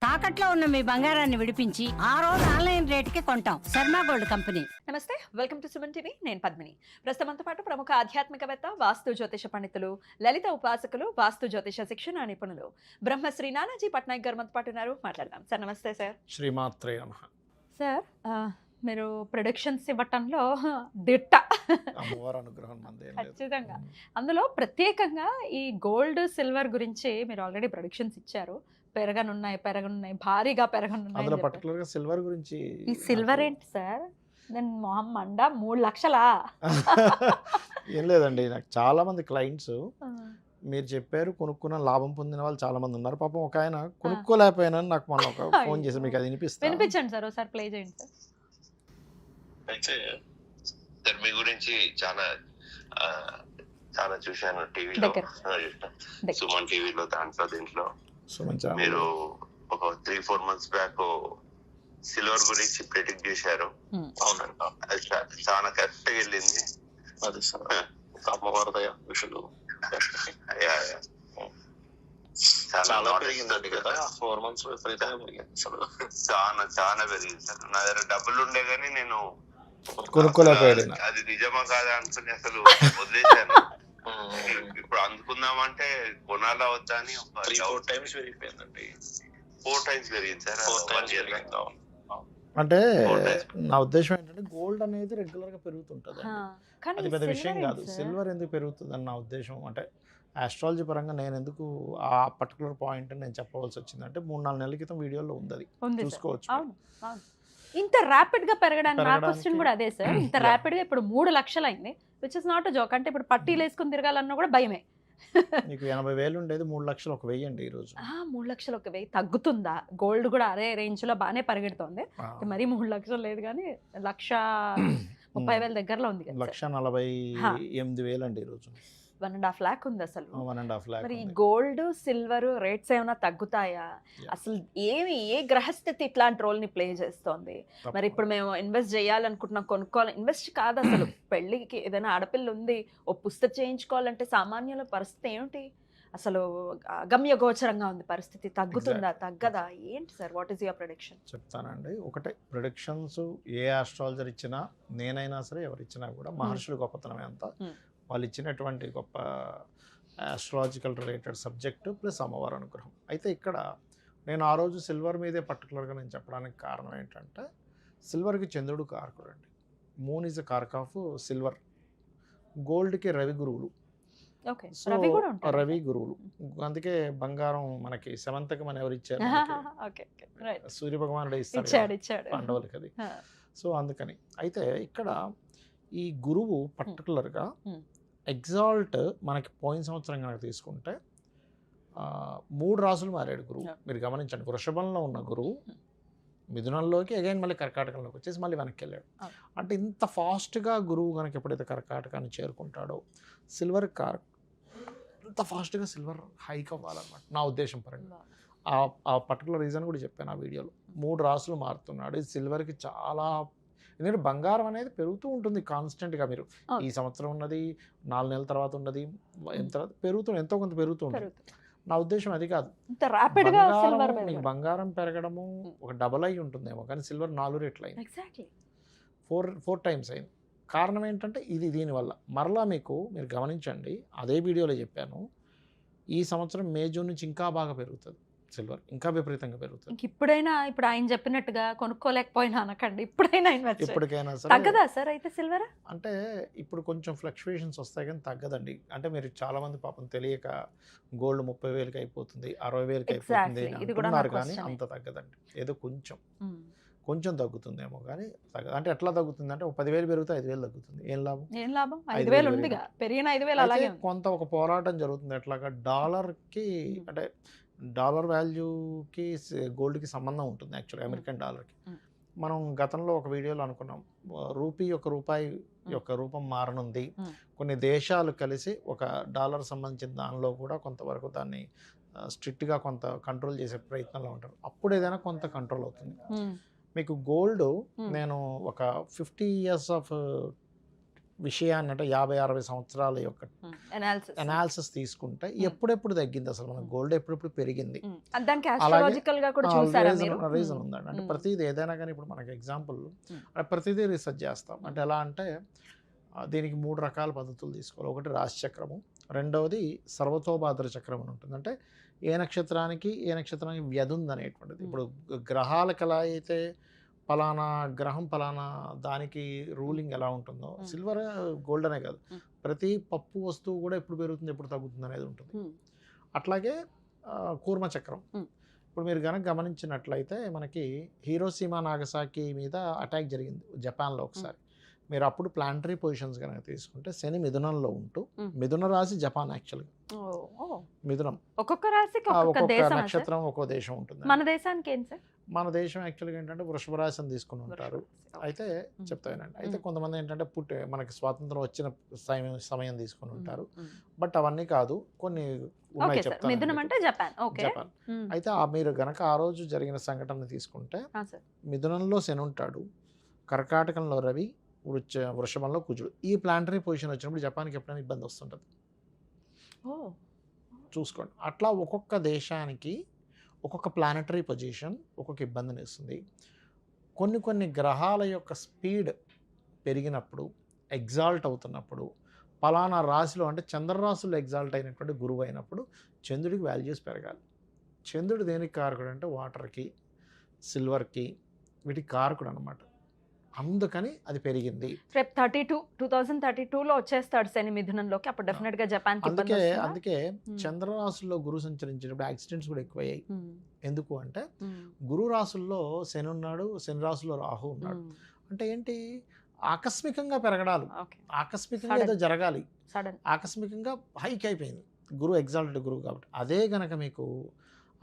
తాకట్లో ఉన్న మీ బంగారాన్ని విడిపించి ఆ రోజు ఆన్లైన్ రేటుకి కొంటాం. Sharma gold company. నమస్తే, వెల్కమ్ టు సుమన్ టీవీ. నేను పద్మిని. ప్రస్తుతంతో పాటు ప్రముఖ ఆధ్యాత్మికవేత్త, వాస్తు జ్యోతిష పండితులు, లలిత ఉపాసకులు, వాస్తు జ్యోతిష శిక్షణ నిపుణులు బ్రహ్మశ్రీ నానాజీ పట్నాయక్ గారు మనతో పాటు ఉన్నారు. మాట్లాడదాం సార్. నమస్తే సార్. శ్రీమాత్రే నమః. సార్, మీరు ప్రొడక్షన్స్ ఇవ్వటంలో దిట్ట. అమ్మవారి అనుగ్రహం మందే లేదు. ఖచ్చితంగా. అందులో ప్రత్యేకంగా ఈ గోల్డ్ సిల్వర్ గురించి మీరు ఆల్రెడీ ప్రొడక్షన్స్ ఇచ్చారు. పెరగనున్నాయి భారీగా అందులో పెరగనున్నాయి. పర్టికులర్ గా సిల్వర్ గురించి ఈ సిల్వర్ ఏంటి సార్? నేను మొహం మండ 3 లక్షలా? ఏం లేదండి, నాకు చాలా మంది క్లయింట్స్ మీరు చెప్పారు కొనుక్కున్న లాభం పొందిన వాళ్ళు చాలా మంది ఉన్నారు. పాపం ఒక ఆయన కొనుక్కోలేకపోయినా నాకు మొన్న ఒక ఫోన్ చేసి మీకు అది వినిపించండి సార్, ఒకసారి ప్లే చేయండి సార్. అయితే సార్ మీ గురించి చాలా చాలా చూశాను టీవీలో, సుమన్ టీవీలో, దీంట్లో మీరు ఒక 3-4 months బ్యాక్ సిల్వర్ గురించి ప్రెడిక్ట్ చేశారు. అవునండి, అది చాలా కరెక్ట్ గా వెళ్ళింది. అది సార్ అమ్మవారి దయ విషయాలు చాలా పెరిగిందండి కదా. 4 months విపరీతంగా పెరిగింది అసలు. చాలా పెరిగింది సార్. నా దగ్గర డబ్బులు ఉండే గానీ నేను కొనుక్కోలేకపోయాడు. అది నిజమా కాదా అనుకుని అసలు వదిలేశాను. ఇప్పుడు అందుకుందామంటే కొనాలా వద్దా అని 3-4 times పెరిగిపోయిందండి. 4 times పెరిగింది సార్. 1 year. అంటే నా ఉద్దేశం ఏంటంటే గోల్డ్ అనేది రెగ్యులర్ గా పెరుగుతుంటది, అది పెద్ద విషయం కాదు. సిల్వర్ ఎందుకు పెరుగుతుంది అని నా ఉద్దేశం. అంటే ఆస్ట్రాలజీ పరంగా నేను ఎందుకు ఆ పర్టికులర్ పాయింట్ నేను చెప్పవలసి వచ్చింది అంటే 3-4 నెలల క్రితం వీడియోలో ఉంది, అది చూసుకోవచ్చు. ఇంత ర్యాపిడ్ గా పెరగడానికి నా క్వశ్చన్ కూడా అదే సార్. ఇంత ర్యాపిడ్ గా ఇప్పుడు 3 లక్షలు అయింది, విచ్ ఇస్ నాట్ జోక్. అంటే ఇప్పుడు పట్టీలు వేసుకుని తిరగాలన్నా కూడా భయమే. మీకు 80,000 ఉండేది 3 లక్షలు 1,000 అండి ఈ రోజు. 3 లక్షలు 1,000 తగ్గుతుందా? గోల్డ్ కూడా అదే రేంజ్ లో బాగానే పరిగెడుతోంది. మరి 3 లక్షలు లేదు కానీ 1,30,000 దగ్గరలో ఉంది. 1,48,000 అండి ఈ రోజు. 1.5 lakh ఉంది అసలు. 1.5 lakh. మరి గోల్డ్ సిల్వర్ రేట్స్ ఏమైనా తగ్గుతాయా? అసలు ఏ గ్రహస్థితి ఇట్లాంటి రోల్ ని ప్లే చేస్తోంది? మరి ఇప్పుడు మేము ఇన్వెస్ట్ చేయాలనుకుంటున్నాం, కొనుక్కోవాలి, ఇన్వెస్ట్ కాదు అసలు. పెళ్లికి ఏదైనా ఆడపిల్ల ఉంది, ఓ పుస్తకం చేయించుకోవాలంటే సామాన్యుల పరిస్థితి ఏమిటి? అసలు అగమ్య గోచరంగా ఉంది పరిస్థితి. తగ్గుతుందా తగ్గదా ఏంటి sir? What is your prediction? చెప్తానండి. ఒకటే, ప్రొడిక్షన్స్ ఏ ఆస్ట్రాలజర్ ఇచ్చినా, నేనైనా సరే ఎవరు ఇచ్చినా కూడా మహర్షులు గొప్పతనమే అంతా. వాళ్ళు ఇచ్చినటువంటి గొప్ప ఆస్ట్రాలజికల్ రిలేటెడ్ సబ్జెక్టు ప్లస్ అమ్మవారి అనుగ్రహం. అయితే ఇక్కడ నేను ఆ రోజు సిల్వర్ మీదే పర్టికులర్గా నేను చెప్పడానికి కారణం ఏంటంటే, సిల్వర్కి చంద్రుడు కారకుడు అండి. Moon is a karak of silver. గోల్డ్కి రవి గురువులు. సో రవి గురువులు, అందుకే బంగారం మనకి సెవంతకం అని ఎవరు ఇచ్చారు? సూర్య భగవానుడు ఇస్తాడు పాండవులకి అది. సో అందుకని అయితే ఇక్కడ ఈ గురువు పర్టికులర్గా ఎగ్జాల్ట్ మనకి పోయిన సంవత్సరం కనుక తీసుకుంటే 3 రాసులు మారాడు గురువు. మీరు గమనించండి, వృషభంలో ఉన్న గురువు మిథునంలోకి అగైన్ మళ్ళీ కర్కాటకంలోకి వచ్చేసి మళ్ళీ వెనక్కి వెళ్ళాడు. అంటే ఇంత ఫాస్ట్గా గురువు కనుక ఎప్పుడైతే కర్కాటకాన్ని చేరుకుంటాడో సిల్వర్ ఇంత ఫాస్ట్గా సిల్వర్ హైక్ అవ్వాలన్నమాట నా ఉద్దేశం పరంగా. ఆ పర్టికులర్ రీజన్ కూడా చెప్పాను ఆ వీడియోలో. 3 రాసులు మారుతున్నాడు. ఇది సిల్వర్కి చాలా, ఎందుకంటే బంగారం అనేది పెరుగుతూ ఉంటుంది కాన్స్టెంట్గా. మీరు ఈ సంవత్సరం ఉన్నది 4 నెలల తర్వాత ఉన్నది పెరుగుతుంది, ఎంతో కొంత పెరుగుతూ ఉంటుంది. నా ఉద్దేశం అది కాదు. మీకు బంగారం పెరగడము ఒక డబల్ అయి ఉంటుందేమో, కానీ సిల్వర్ 4 రెట్లు అయింది, 4 times అయింది. కారణం ఏంటంటే ఇది దీనివల్ల. మరలా మీరు గమనించండి, అదే వీడియోలో చెప్పాను, ఈ సంవత్సరం మే జూన్ నుంచి ఇంకా బాగా పెరుగుతుంది సిల్వర్, ఇంకా విపరీతంగా పెరుగుతుంది. ఇప్పుడైనా ఇప్పుడు ఆయన చెప్పినట్టుగా కొనుక్కోలేకపోయినా అనకండి, ఇప్పటికైనా తగ్గదా సార్ అయితే సిల్వర్? అంటే ఇప్పుడు కొంచెం ఫ్లక్చువేషన్స్ వస్తాయి కానీ తగ్గదండి. అంటే మీరు చాలా మంది పాపం తెలియక గోల్డ్ 30,000కి అయిపోతుంది, 60,000కి అయిపోతుంది అంటున్నారు, కానీ అంత తగ్గదండి. ఏదో కొంచెం తగ్గుతుందేమో కానీ తగ్గదు. అంటే ఎట్లా తగ్గుతుంది అంటే 10,000 పెరిగితే 5,000 తగ్గుతుంది. ఏం లాభం? 5,000 ఉందిగా, పెరిగిన 5,000 అలాగే. కొంత ఒక పోరాటం జరుగుతుంది. ఎట్లాగా డాలర్కి, అంటే డాలర్ వాల్యూకి గోల్డ్కి సంబంధం ఉంటుంది యాక్చువల్గా, అమెరికన్ డాలర్కి. మనం గతంలో ఒక వీడియోలో అనుకున్నాం, రూపాయి యొక్క రూపం మారనుంది. కొన్ని దేశాలు కలిసి ఒక డాలర్ సంబంధించిన దానిలో కూడా కొంతవరకు దాన్ని స్ట్రిక్ట్గా కొంత కంట్రోల్ చేసే ప్రయత్నంలో ఉంటారు. అప్పుడు ఏదైనా కొంత కంట్రోల్ అవుతుంది. మీకు గోల్డ్ నేను ఒక 50 years ఆఫ్ విషయాన్ని అంటే 50-60 సంవత్సరాల యొక్క అనాలిసిస్ అనాలిసిస్ తీసుకుంటే ఎప్పుడెప్పుడు తగ్గింది అసలు మన గోల్డ్ ఎప్పుడెప్పుడు పెరిగింది దానికి ఆస్ట్రాలజికల్ గా కూడా చూసారా మీరు? రీజన్ ఉందండి. అంటే ప్రతిదీ ఏదైనా కానీ ఇప్పుడు మనకి ఎగ్జాంపుల్ ప్రతిదీ రీసెర్చ్ చేస్తాం. అంటే ఎలా అంటే దీనికి 3 రకాల పద్ధతులు తీసుకోవాలి. ఒకటి రాశి చక్రము, రెండవది సర్వతోభాద్ర చక్రం అని ఉంటుంది. అంటే ఏ నక్షత్రానికి వ్యధి ఉంది అనేటువంటిది. ఇప్పుడు గ్రహాలకు ఎలా అయితే పలానా గ్రహం పలానా దానికి రూలింగ్ ఎలా ఉంటుందో సిల్వర్ గోల్డ్ అనే కాదు, ప్రతి పప్పు వస్తువు కూడా ఎప్పుడు పెరుగుతుంది ఎప్పుడు తగ్గుతుంది అనేది ఉంటుంది. అట్లాగే కూర్మ చక్రం. ఇప్పుడు మీరు కనుక గమనించినట్లయితే మనకి హీరోసీమా నాగసాకి మీద అటాక్ జరిగింది జపాన్లో ఒకసారి. మీరు అప్పుడు ప్లానటరీ పొజిషన్స్ కనుక తీసుకుంటే శని మిథునంలో ఉంటూ, మిథున రాశి జపాన్ యాక్చువల్గా మిథునం, ఒక్కొక్క రాశికి ఒక్కొక్క నక్షత్రం ఒక్కో దేశం ఉంటుంది. మన దేశానికి ఏం సార్? మన దేశం యాక్చువల్గా ఏంటంటే వృషభ రాశిని తీసుకుని ఉంటారు. అయితే చెప్తానండి, అయితే కొంతమంది ఏంటంటే మనకి స్వాతంత్రం వచ్చిన సమయం తీసుకుని ఉంటారు. బట్ అవన్నీ కాదు, కొన్ని ఉన్నాయి చెప్తాను. జపాన్. అయితే మీరు గనక ఆ రోజు జరిగిన సంఘటన తీసుకుంటే మిథునంలో శని ఉంటాడు, కర్కాటకంలో రవి, వృషభంలో కుజుడు. ఈ ప్లానటరీ పొజిషన్ వచ్చినప్పుడు జపాన్కి ఎప్పుడైనా ఇబ్బంది వస్తుంటుంది. చూసుకోండి, అట్లా ఒక్కొక్క దేశానికి ఒక్కొక్క ప్లానటరీ పొజిషన్ ఒక్కొక్క ఇబ్బందిని ఇస్తుంది. కొన్ని గ్రహాల యొక్క స్పీడ్ పెరిగినప్పుడు, ఎగ్జాల్ట్ అవుతున్నప్పుడు, పలానా రాశిలో అంటే చంద్రరాశుల్లో ఎగ్జాల్ట్ అయినటువంటి గురువు అయినప్పుడు చంద్రుడికి వాల్యూస్ పెరగాలి. చంద్రుడు దేనికి కారకుడు అంటే వాటర్కి, సిల్వర్కి, వీటికి కారకుడు అనమాట. అందుకని అది పెరిగింది. రేపు 2032లో వచ్చేస్తాడు శని మిథునంలోకి, అప్పుడు డెఫినెట్ గా జపాన్. అందుకే చంద్రరాశుల్లో గురు సంచరించినప్పుడు యాక్సిడెంట్స్ కూడా ఎక్కువయ్యాయి. ఎందుకు అంటే గురు రాశుల్లో శని ఉన్నాడు, శని రాశుల్లో రాహు ఉన్నాడు. అంటే ఏంటి, ఆకస్మికంగా పెరగడాలు, ఆకస్మికంగా ఏదో జరగాలి, ఆకస్మికంగా హైక్ అయిపోయింది. గురు ఎగ్జాల్టెడ్ గురువు కాబట్టి. అదే గనక మీకు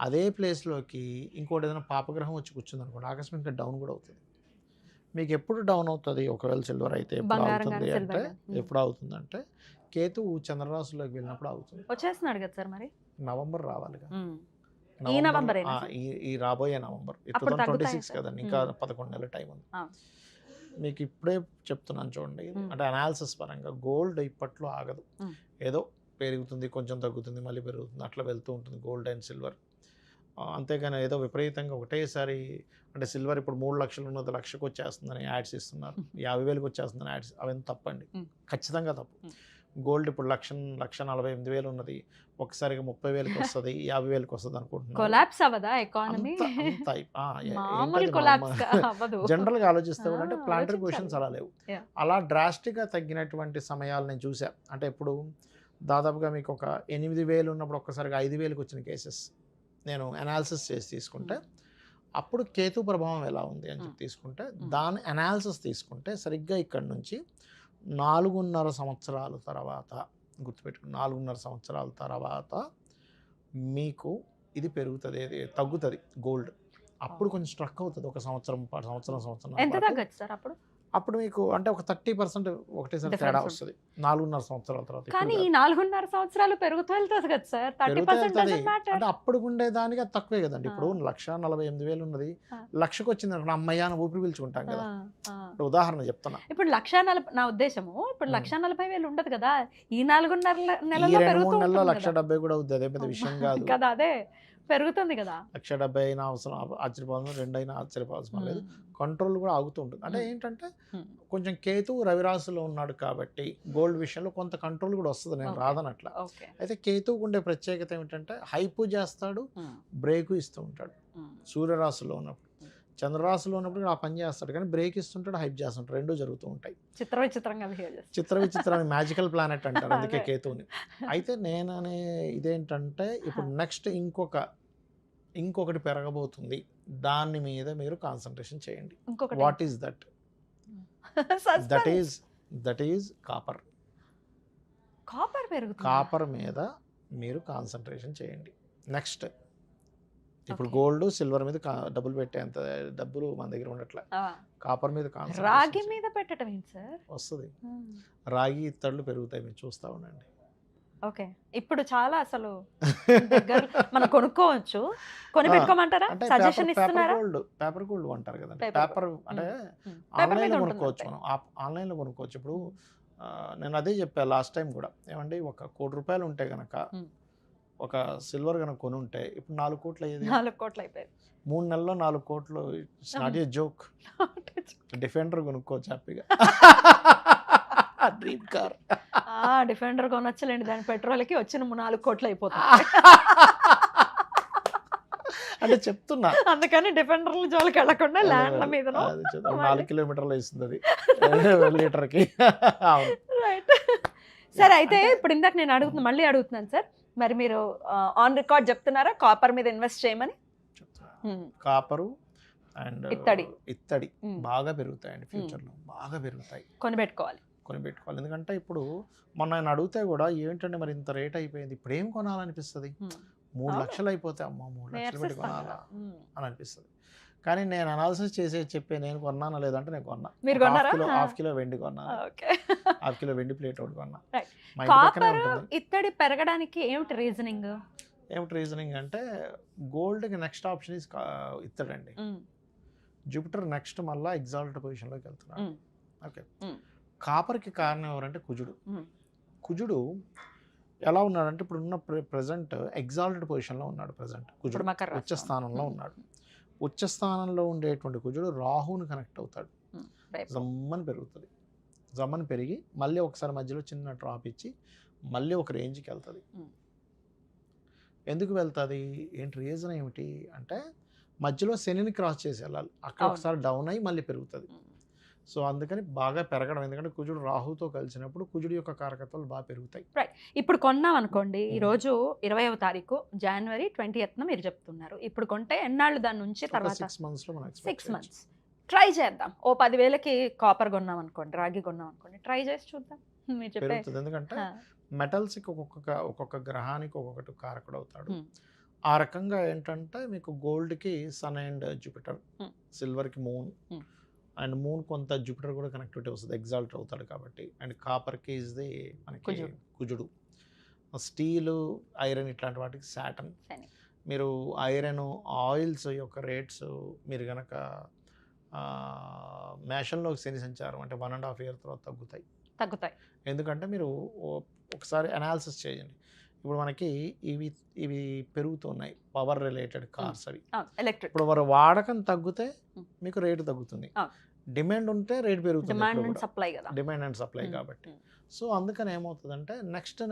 అదే ప్లేస్లోకి ఇంకోటి ఏదైనా పాపగ్రహం వచ్చి కూర్చుంది అనుకోండి, ఆకస్మికంగా డౌన్ కూడా అవుతుంది. మీకు ఎప్పుడు డౌన్ అవుతుంది ఒకవేళ సిల్వర్ అయితే ఎప్పుడు అవుతుందంటే కేతువు చంద్రరాశుల్లోకి వెళ్ళినప్పుడు అవుతుంది. వచ్చేస్తున్నాడు కదా సార్, మరి నవంబర్ రావాలిగా. ఈ రాబోయే నవంబర్ 2026 కదండి, ఇంకా 11 నెలల టైం ఉంది. మీకు ఇప్పుడే చెప్తున్నాను చూడండి. అంటే అనాలిసిస్ పరంగా గోల్డ్ ఇప్పట్లో ఆగదు. ఏదో పెరుగుతుంది, కొంచెం తగ్గుతుంది, మళ్ళీ పెరుగుతుంది, అట్లా వెళ్తూ ఉంటుంది గోల్డ్ అండ్ సిల్వర్. అంతేగాని ఏదో విపరీతంగా ఒకటేసారి అంటే సిల్వర్ ఇప్పుడు 3 లక్షలు ఉన్నది 1,00,000కి వచ్చేస్తుందని యాడ్స్ ఇస్తున్నారు, 50,000కి వచ్చేస్తుందని యాడ్స్, అవన్నీ తప్పండి, ఖచ్చితంగా తప్పు. గోల్డ్ ఇప్పుడు 1,48,000 ఉన్నది ఒకసారిగా 30,000కి వస్తుంది, 50,000కి వస్తుంది అనుకుంటున్నాను. జనరల్గా ఆలోచిస్తే కూడా అంటే ప్లానటరీ పొజిషన్స్ అలా లేవు. అలా డ్రాస్టిక్గా తగ్గినటువంటి సమయాలు నేను చూసా. అంటే ఇప్పుడు దాదాపుగా మీకు ఒక 8,000 ఉన్నప్పుడు ఒక్కసారిగా 5,000కి వచ్చిన కేసెస్ నేను అనాలిసిస్ చేసి తీసుకుంటే, అప్పుడు కేతు ప్రభావం ఎలా ఉంది అని చెప్పి తీసుకుంటే, దాని అనాలిసిస్ తీసుకుంటే సరిగ్గా ఇక్కడ నుంచి 4.5 సంవత్సరాల తర్వాత, గుర్తుపెట్టుకుని 4.5 సంవత్సరాల తర్వాత మీకు ఇది పెరుగుతుంది, తగ్గుతుంది గోల్డ్. అప్పుడు కొంచెం స్ట్రక్ అవుతుంది, ఒక సంవత్సరం ఎంత తగ్గచ్చు సార్ అప్పుడు? అప్పుడు మీకు అంటే ఒక 30% ఒకటేసారి తేడా వస్తుంది 4.5 సంవత్సరాల తర్వాత. కానీ ఈ 4.5 సంవత్సరాలు పెరుగుతూ వెళ్తుంది కదా సార్, 30% అంటే అప్పుడు ఉండేదానికి అది తక్కువే కదండి. ఇప్పుడు 1,48,000 ఉన్నది 1,00,000కి వచ్చింది అనుకోండి, అమ్మయ్యాన ఊపిరి పీల్చుకుంటాం కదా. ఉదాహరణ చెప్తున్నా. ఇప్పుడు 1,40,000 నా ఉద్దేశము, ఇప్పుడు 1,40,000 ఉండదు కదా, ఈ 4.5 నెలల్లో 2-3 నెలల్లో 1,70,000 కూడా అవుతుంది, అదే పెద్ద విషయం కాదు కదా. అదే పెరుగుతుంది కదా. 1,70,000 అయినా అవసరం ఆశ్చర్యపోవాల్సిన, 2 అయినా ఆశ్చర్యపోవాల్సిన లేదు. కంట్రోల్ కూడా ఆగుతూ ఉంటుంది. అంటే ఏంటంటే కొంచెం కేతువు రవిరాశిలో ఉన్నాడు కాబట్టి గోల్డ్ విషయంలో కొంత కంట్రోల్ కూడా వస్తుంది, నేను రాదనట్లా. అయితే కేతువుకు ఉండే ప్రత్యేకత ఏమిటంటే హైపు చేస్తాడు, బ్రేకు ఇస్తూ ఉంటాడు. సూర్యరాశిలో ఉన్నప్పుడు, చంద్రరాశిలో ఉన్నప్పుడు ఆ పని చేస్తాడు, కానీ బ్రేక్ ఇస్తుంటాడు, హైప్ చేస్తుంటాడు, రెండూ జరుగుతూ ఉంటాయి. చిత్ర విచిత్రాన్ని మ్యాజికల్ ప్లానెట్ అంటారు అందుకే కేతువుని. అయితే నేననే ఇదేంటంటే ఇప్పుడు నెక్స్ట్ ఇంకొకటి పెరగబోతుంది, దాని మీద మీరు కాన్సన్ట్రేషన్ చేయండి. What is that? That is copper. Copper మీద మీరు కాన్సన్ట్రేషన్ చేయండి. నెక్స్ట్ ఇప్పుడు గోల్డ్ సిల్వర్ మీద డబ్బులు పెట్టేంత డబ్బులు మన దగ్గర ఉండట్లే, కాపర్ మీద రాగి మీద పెట్టడం ఏంటి సార్? వస్తుంది, రాగి ఇత్తళ్ళు పెరుగుతాయి, మీరు చూస్తూ ఉండండి. ఓకే, ఇప్పుడు చాలా అసలు మనం కొనుక్కోవచ్చు, కొని పెట్టుకోమంటారా? సజెషన్ ఇస్తున్నారా? పేపర్ గోల్డ్ అంటారు కదండి. పేపర్ అంటే ఆన్లైన్లో కొనుక్కోవచ్చు, మనం ఆన్లైన్లో కొనుక్కోవచ్చు. ఇప్పుడు నేను అదే చెప్పాను లాస్ట్ టైం కూడా, ఏమండి ఒక ₹1,00,00,000 ఉంటే కనుక ఒక సిల్వర్ కనుక కొని ఉంటే ఇప్పుడు 4 కోట్లు అయ్యేది. 4 కోట్లు అయిపోయింది. 3 నెలల్లో 4 కోట్లు. It's not a joke. Defender కొనుక్కోవచ్చు హ్యాపీగా. Dream car. డిఫెండర్ కొనొచ్చలేండి, దాని పెట్రోల్కి వచ్చిన 4 కోట్లు అయిపోతుంది. అంటే చెప్తున్నా, అందుకని డిఫెండర్ల జోలికి వెళ్ళకుండా ల్యాండ్ల మీద 4 కిలోమీటర్లు వేస్తుంది అది లీటర్కి. అవును. రైట్. సరే, అయితే ఇప్పుడు ఇందాక నేను మళ్ళీ అడుగుతున్నాను సార్, మరి మీరు ఆన్ రికార్డ్ చెప్తున్నారా కాపర్ మీద ఇన్వెస్ట్ చేయమని? కాపరు అండ్ ఇత్తడి బాగా పెరుగుతాయండి ఫ్యూచర్లో, బాగా పెరుగుతాయి. కొనిపెట్టుకోవాలి. ఎందుకంటే ఇప్పుడు మొన్న ఆయన అడిగితే కూడా ఏంటంటే మరి ఇంత రేట్ అయిపోయింది, ఇప్పుడు ఏం కొనాలనిపిస్తుంది? 3 లక్షలు అయిపోతే అమ్మ 3 లక్షలు పెట్టి కొనాలా అని అనిపిస్తుంది. కానీ నేను అనాలిసిస్ చేసే నేను కొన్నానా లేదంటే నేను కొన్నా. మీరు కొన్నారా? హాఫ్ కిలో వెండి కొన్నా, హాఫ్ కిలో వెండి ప్లేట్ ఒకటి కొన్నా. కాపర్ ఇత్తడి పెరగడానికి ఏమిటి రీజనింగ్? అంటే గోల్డ్కి నెక్స్ట్ ఆప్షన్ ఇస్ ఇత్తడండి. జూపిటర్ నెక్స్ట్ మళ్ళీ ఎగ్జాల్ట్ పొజిషన్లోకి వెళ్తున్నాడు. ఓకే. కాపర్కి కారణం ఎవరంటే కుజుడు ఎలా ఉన్నాడంటే ఇప్పుడు ఉన్న ప్రెసెంట్ ఎగ్జాల్టెడ్ పొజిషన్లో ఉన్నాడు. ప్రెసెంట్ కుజుడు ఉచ్చ స్థానంలో ఉన్నాడు. ఉచ్చ స్థానంలో ఉండేటువంటి కుజుడు రాహుని కనెక్ట్ అవుతాడు. జమ్మని పెరుగుతుంది. జమ్మని పెరిగి మళ్ళీ ఒకసారి మధ్యలో చిన్న డ్రాప్ ఇచ్చి మళ్ళీ ఒక రేంజ్కి వెళ్తుంది. ఎందుకు వెళ్తుంది ఏంటి రీజన్ ఏమిటి అంటే మధ్యలో శనిని క్రాస్ చేసి వెళ్ళాలి. అక్కడ ఒకసారి డౌన్ అయ్యి మళ్ళీ పెరుగుతుంది. సో అందుకని బాగా పెరగడం, ఎందుకంటే కుజుడు రాహుతో కలిసినప్పుడు కుజుడు యొక్క కారకత్వాలు బాగా పెరుగుతాయి. రైట్. ఇప్పుడు కొన్నాం అనుకోండి, ఈరోజు 20వ తారీఖు జనవరి 20th మీరు చెప్తున్నారు. ఇప్పుడు కొంటే ఎన్నాళ్ళు దాని నుంచి తర్వాత 6 monthsలో మనం 6 months ట్రై చేద్దాం. ఓ 10,000కి కాపర్ కొన్నాం అనుకోండి, రాగి కొన్నాం అనుకోండి, ట్రై చేసి చూద్దాం. మీరు పెరుగుతుంది. ఎందుకంటే మెటల్స్కి ఒక్కొక్క గ్రహానికి ఒక్కొక్కటి కారకుడు అవుతాడు. ఆ రకంగా ఏంటంటే మీకు గోల్డ్కి సన్ అండ్ జూపిటర్, సిల్వర్కి మూన్, అండ్ మూన్ కొంత జూపిటర్ కూడా కనెక్టివిటీ వస్తుంది, ఎగ్జాల్ట్ అవుతాడు కాబట్టి. అండ్ కాపర్కి ఇస్ ది మనకి కుజుడు. స్టీలు, ఐరన్ ఇట్లాంటి వాటికి సాటర్న్. మీరు ఐరన్ ఆయిల్స్ యొక్క రేట్స్ మీరు కనుక మేషంలోకి శని సంచారం అంటే 1.5 year తర్వాత తగ్గుతాయి. ఎందుకంటే మీరు ఒకసారి అనాలిసిస్ చేయండి. ఇప్పుడు మనకి ఇవి పెరుగుతున్నాయి, పవర్ రిలేటెడ్ కార్స్ అవి. ఇప్పుడు వారి వాడకం తగ్గితే మీకు రేటు తగ్గుతుంది. డిమాండ్ ఉంటే రేట్ పెరుగుతుంది. డిమాండ్ అండ్ సప్లై కాబట్టి. సో అందుకని ఏమవుతుందంటే నెక్స్ట్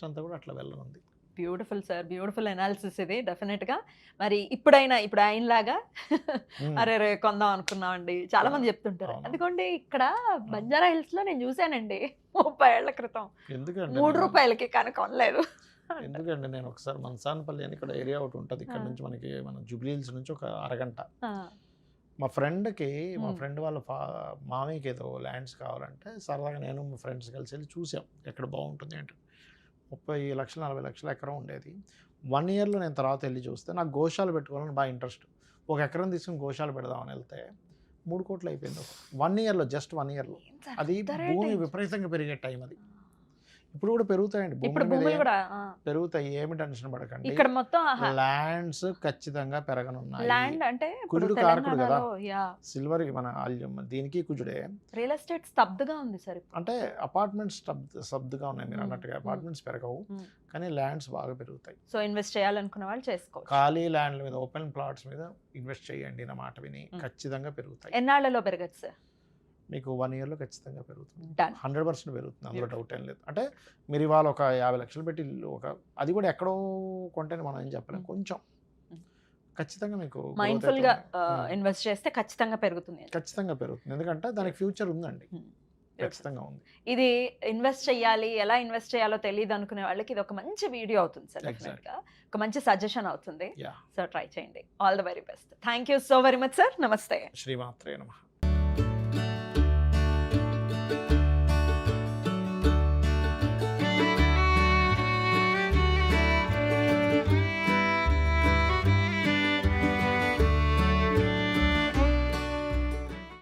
అంతా కూడా అట్లా వెళ్ళనుంది. బ్యూటిఫుల్ సార్, బ్యూటిఫుల్ అనాలిసిస్ ఇది డెఫినెట్గా. మరి ఇప్పుడు ఆయనలాగా అరే కొందాం అనుకున్నామండి చాలా మంది చెప్తుంటారు. అందుకోండి ఇక్కడ బంజారా హిల్స్ లో నేను చూసానండి 30 ఏళ్ల క్రితం ₹3 కానీ కొనలేదు. ఎందుకంటే నేను ఒకసారి మన్సాన్పల్లి అని ఇక్కడ ఏరియా ఒకటి ఉంటుంది, ఇక్కడ నుంచి మనకి మన జూబ్లీ హిల్స్ నుంచి ఒక అరగంట. మా ఫ్రెండ్ వాళ్ళ మామయ్యకి ఏదో ల్యాండ్స్ కావాలంటే సరదాగా నేను మా ఫ్రెండ్స్ కలిసి వెళ్ళి చూసాం ఎక్కడ బాగుంటుంది అంటే. 30 లక్షలు 40 లక్షల ఎకరం ఉండేది. 1 yearలో నేను తర్వాత వెళ్ళి చూస్తే నాకు గోశాలు పెట్టుకోవాలని బాగా ఇంట్రెస్ట్. ఒక ఎకరం తీసుకుని గోశాలు పెడదామని వెళ్తే 3 కోట్లు అయిపోయింది 1 yearలో, జస్ట్ 1 yearలో. అది భూమి విపరీతంగా పెరిగే టైం అది. ఇప్పుడు కూడా పెరుగుతాయండి, పెరుగుతాయి, ఏమి టెన్షన్ పడకండి. ఇక్కడ మొత్తం ల్యాండ్స్ ఖచ్చితంగా పెరగనున్నాయి. ల్యాండ్ అంటే కుజుడు కారకుడు కదా, సిల్వర్ మన దీనికి కుజుడే. రియల్ ఎస్టేట్ స్తబ్దుగా ఉంది సార్. అంటే అపార్ట్మెంట్స్ స్తబ్దుగా ఉన్నాయి మీరు అన్నట్టుగా. అపార్ట్మెంట్స్ పెరగవు కానీ ల్యాండ్స్ బాగా పెరుగుతాయి. సో ఇన్వెస్ట్ చేయాలనుకున్న వాళ్ళు చేసుకోవచ్చు. ఖాళీ ల్యాండ్ల మీద, ఓపెన్ ప్లాట్స్ మీద ఇన్వెస్ట్ చేయండి నా మాట విని, ఖచ్చితంగా పెరుగుతాయి. ఎన్నాళ్లలో పెరగచ్చు సార్? మీకు 1 yearలో ఖచ్చితంగా పెరుగుతుంది, 100% పెరుగుతుంది, అందులో డౌట్ ఏం లేదు. అంటే మీరు ఇవాళ ఒక 50 లక్షలు పెట్టి అది కూడా ఎక్కడో కొంటేనే మనం ఏం చెప్పలేం, కొంచెం ఖచ్చితంగా మీకు మైండ్ఫుల్గా ఇన్వెస్ట్ చేస్తే ఖచ్చితంగా పెరుగుతుంది. ఎందుకంటే దానికి ఫ్యూచర్ ఉందండి, ఖచ్చితంగా ఉంది. ఇది ఇన్వెస్ట్ చేయాలి, ఎలా ఇన్వెస్ట్ చేయాలో తెలియదు అనుకునే వాళ్ళకి ఇది ఒక మంచి వీడియో అవుతుంది సార్. డెఫినెట్గా ఒక మంచి సజెషన్ అవుతుంది. సో ట్రై చేయండి. All the very best. Thank you so very much sir. నమస్తే. శ్రీమాత్రే నమః.